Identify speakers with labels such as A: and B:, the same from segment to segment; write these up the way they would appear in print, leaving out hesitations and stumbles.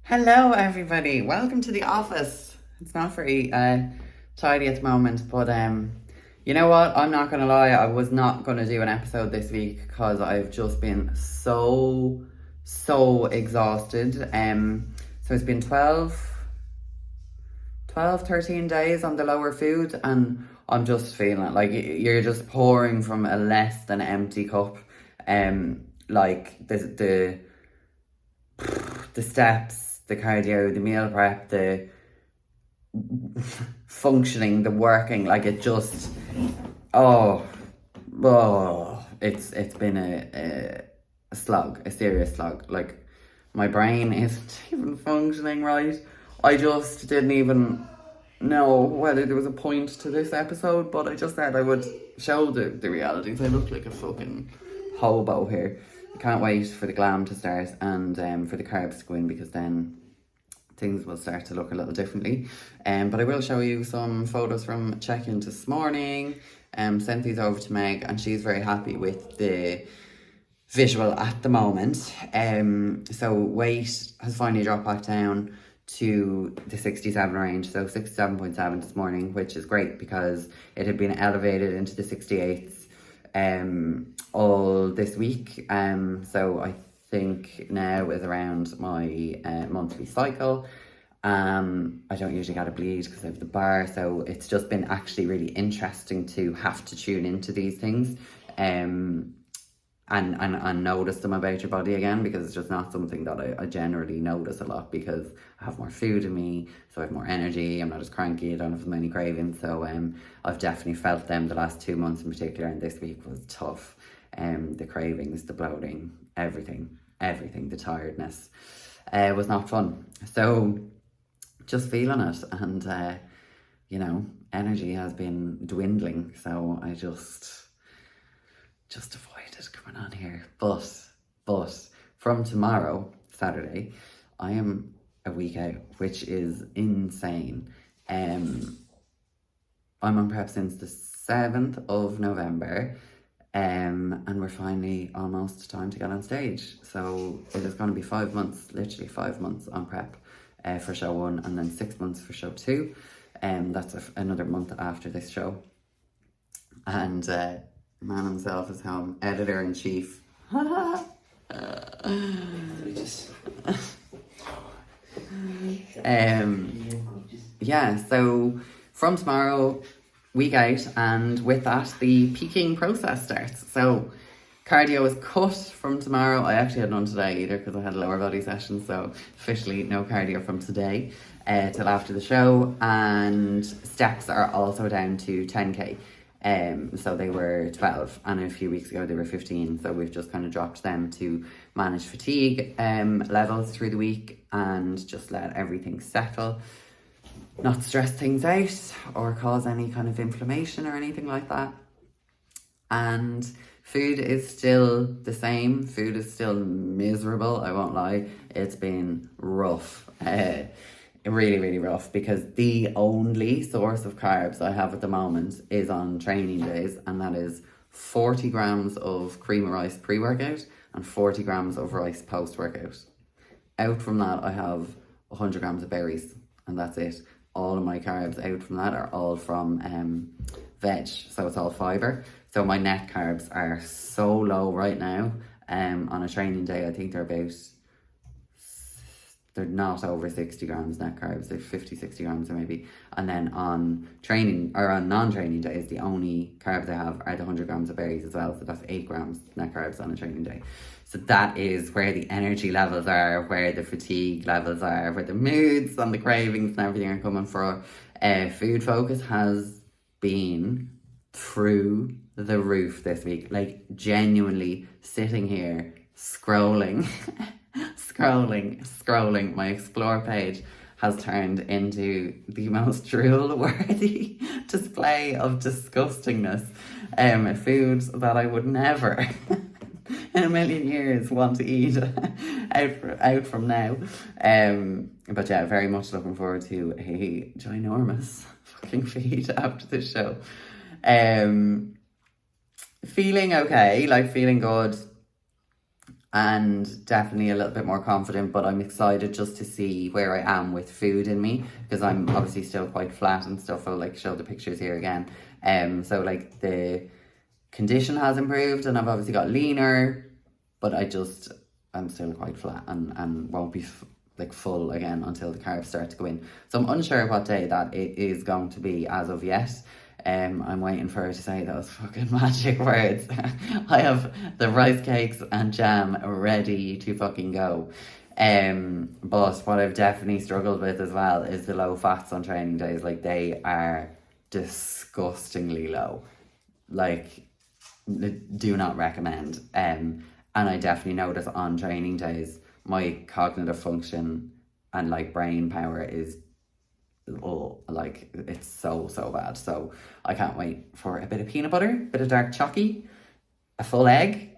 A: Hello, everybody. Welcome to the office. It's not very tidy at the moment, but you know what? I'm not gonna lie. I was not gonna do an episode this week because I've just been so exhausted. So it's been 13 days on the lower food, and I'm just feeling it. Like you're just pouring from a less than empty cup. Like the steps, the cardio, the meal prep, the functioning, the working, like it just, oh, it's been a slog, a serious slog. Like my brain isn't even functioning right. I just didn't even know whether there was a point to this episode, but I just said I would show the realities. I look like a fucking hobo here. I can't wait for the glam to start and for the carbs to go in, because then things will start to look a little differently. But I will show you some photos from check-in this morning. Sent these over to Meg and she's very happy with the visual at the moment. So weight has finally dropped back down to the 67 range, so 67.7 this morning, which is great because it had been elevated into the 68s all this week. So I think now is around my monthly cycle. I don't usually get a bleed because I have the bar, so it's just been actually really interesting to have to tune into these things and notice them about your body again, because it's just not something that I generally notice a lot, because I have more food in me, so I have more energy, I'm not as cranky, I don't have as many cravings. So I've definitely felt them the last 2 months in particular, and this week was tough. The cravings, the bloating, everything, the tiredness was not fun. So just feeling it, and you know, energy has been dwindling, so I just avoided coming on here. But from tomorrow, Saturday, I am a week out, which is insane. I'm on prep since the 7th of November. And we're finally almost time to get on stage. So it is going to be 5 months, literally 5 months on prep for show 1, and then 6 months for show 2. That's another month after this show. And man himself is home, editor-in-chief. Yeah, so from tomorrow, week out, and with that the peaking process starts. So cardio is cut from tomorrow. I actually had none today either because I had a lower body session, so officially no cardio from today till after the show. And steps are also down to 10k. So they were 12, and a few weeks ago they were 15, so we've just kind of dropped them to manage fatigue levels through the week and just let everything settle, not stress things out or cause any kind of inflammation or anything like that. And food is still the same. Food is still miserable, I won't lie. It's been rough, really rough, because the only source of carbs I have at the moment is on training days, and that is 40 grams of cream of rice pre-workout and 40 grams of rice post-workout. Out from that I have 100 grams of berries, and that's it. All of my carbs out from that are all from veg, so it's all fibre. So my net carbs are so low right now. On a training day, I think they're not over 60 grams net carbs, they're 50, 60 grams or maybe. And then on training or on non-training days, the only carbs I have are the 100 grams of berries as well. So that's 8 grams net carbs on a training day. So that is where the energy levels are, where the fatigue levels are, where the moods and the cravings and everything are coming from. Food focus has been through the roof this week. Like genuinely sitting here scrolling scrolling. My explore page has turned into the most drool-worthy display of disgustingness. Foods that I would never in a million years want to eat out from now. But yeah, very much looking forward to a ginormous fucking feed after this show. Feeling okay, like feeling good. and definitely a little bit more confident, but I'm excited just to see where I am with food in me, because I'm obviously still quite flat and stuff. I'll like show the pictures here again. So like the condition has improved and I've obviously got leaner, but I'm still quite flat and won't be like full again until the carbs start to go in. So I'm unsure what day that it is going to be as of yet. I'm waiting for her to say those fucking magic words. I have the rice cakes and jam ready to fucking go. But what I've definitely struggled with as well is the low fats on training days. Like, they are disgustingly low. Like, do not recommend. And I definitely notice on training days my cognitive function and like brain power is like, it's so bad. So I can't wait for a bit of peanut butter, a bit of dark chocolate, a full egg.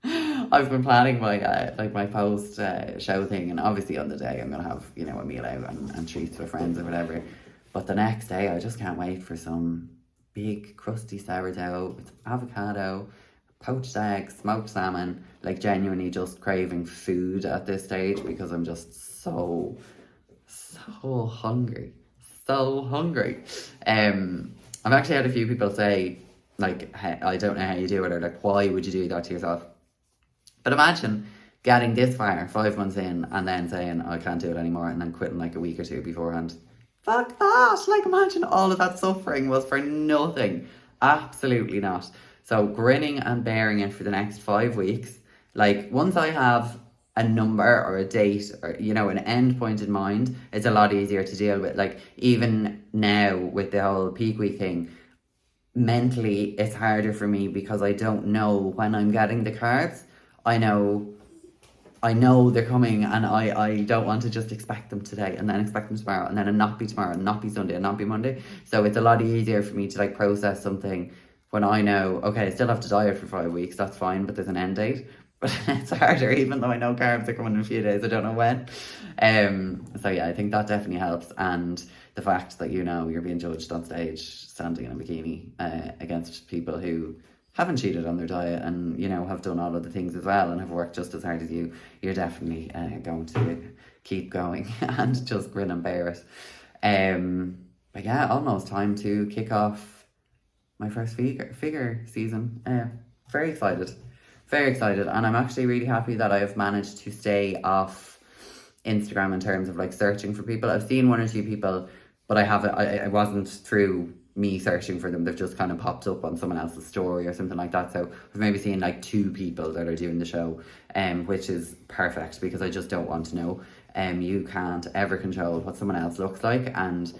A: I've been planning my my post show thing, and obviously on the day I'm gonna have, you know, a meal out and treats with friends or whatever. But the next day I just can't wait for some big crusty sourdough with avocado, poached eggs, smoked salmon. Like, genuinely just craving food at this stage because I'm just so hungry. So hungry. I've actually had a few people say, like, hey, I don't know how you do it, or like, why would you do that to yourself? But imagine getting this far 5 months in and then saying, I can't do it anymore, and then quitting like a week or two beforehand. Fuck that. Like, imagine all of that suffering was for nothing. Absolutely not. So grinning and bearing it for the next 5 weeks. Like, once I have a number or a date or, you know, an end point in mind, it's a lot easier to deal with. Like, even now with the whole peak week thing, mentally it's harder for me because I don't know when I'm getting the carbs. I know they're coming, and I don't want to just expect them today and then expect them tomorrow and then not be tomorrow and not be Sunday and not be Monday. So it's a lot easier for me to like process something when I know, okay, I still have to diet for 5 weeks, that's fine, but there's an end date. But it's harder, even though I know carbs are coming in a few days, I don't know when. So yeah, I think that definitely helps. And the fact that, you know, you're being judged on stage standing in a bikini against people who haven't cheated on their diet and, you know, have done all of the things as well and have worked just as hard as you, you're definitely going to keep going and just grin and bear it. But yeah, almost time to kick off my first figure season. Very excited. Very excited, and I'm actually really happy that I've managed to stay off Instagram in terms of like searching for people. I've seen 1 or 2 people, but I wasn't through me searching for them. They've just kind of popped up on someone else's story or something like that. So I've maybe seen like 2 people that are doing the show, which is perfect because I just don't want to know. You can't ever control what someone else looks like, and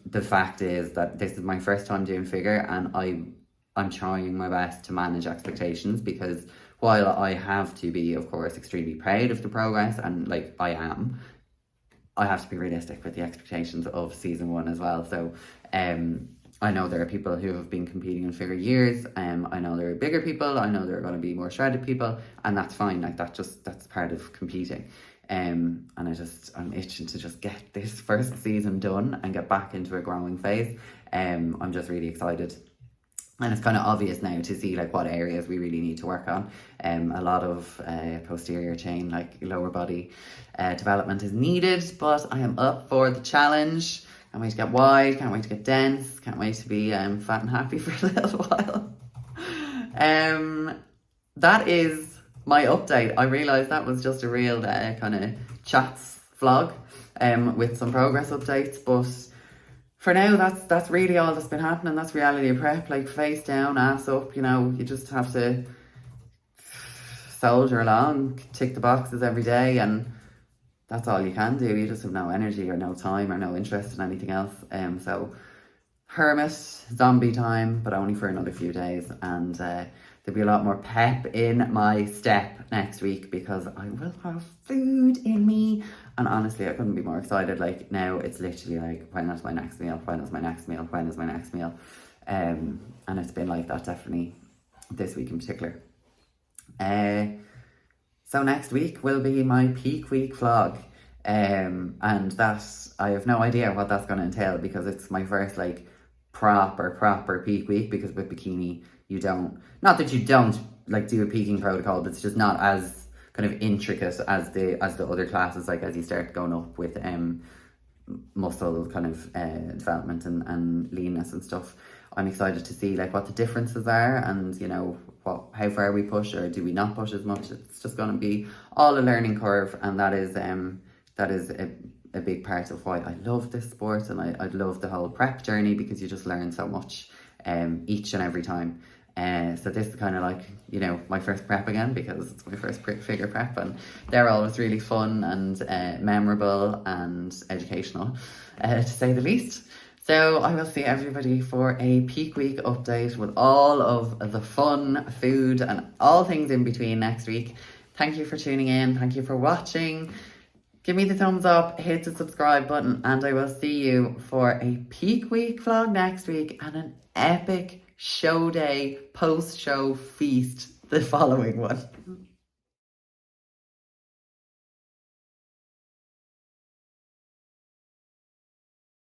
A: the fact is that this is my first time doing figure, and I'm trying my best to manage expectations, because while I have to be, of course, extremely proud of the progress, and like I have to be realistic with the expectations of season 1 as well. So I know there are people who have been competing in figure years. I know there are bigger people. I know there are going to be more shredded people, and that's fine. Like, that's part of competing. And I'm itching to just get this first season done and get back into a growing phase. I'm just really excited. And it's kind of obvious now to see like what areas we really need to work on. A lot of posterior chain, like lower body development is needed, but I am up for the challenge. Can't wait to get wide, can't wait to get dense, can't wait to be fat and happy for a little while. That is my update. I realised that was just a real kind of chats vlog with some progress updates, but for now, that's really all that's been happening. That's reality of prep, like face down, ass up, you know, you just have to soldier along, tick the boxes every day, and that's all you can do. You just have no energy or no time or no interest in anything else. So hermit, zombie time, but only for another few days, and there'll be a lot more pep in my step next week because I will have food in me. And honestly, I couldn't be more excited. Like, now it's literally like, when is my next meal? When is my next meal? When is my next meal? And it's been like that definitely this week in particular. So next week will be my peak week vlog. And that, I have no idea what that's going to entail because it's my first like proper peak week, because with bikini, you don't, not that you don't like do a peaking protocol, but it's just not as kind of intricate as the other classes, like as you start going up with muscle kind of development and leanness and stuff. I'm excited to see like what the differences are, and you know how far we push, or do we not push as much. It's just going to be all a learning curve, and that is a big part of why I love this sport, and I love the whole prep journey, because you just learn so much each and every time. So this is kind of like, you know, my first prep again, because it's my first figure prep, and they're always really fun and memorable and educational, to say the least. So I will see everybody for a peak week update with all of the fun, food and all things in between next week. Thank you for tuning in. Thank you for watching. Give me the thumbs up, hit the subscribe button, and I will see you for a peak week vlog next week and an epic show day post-show feast the following one.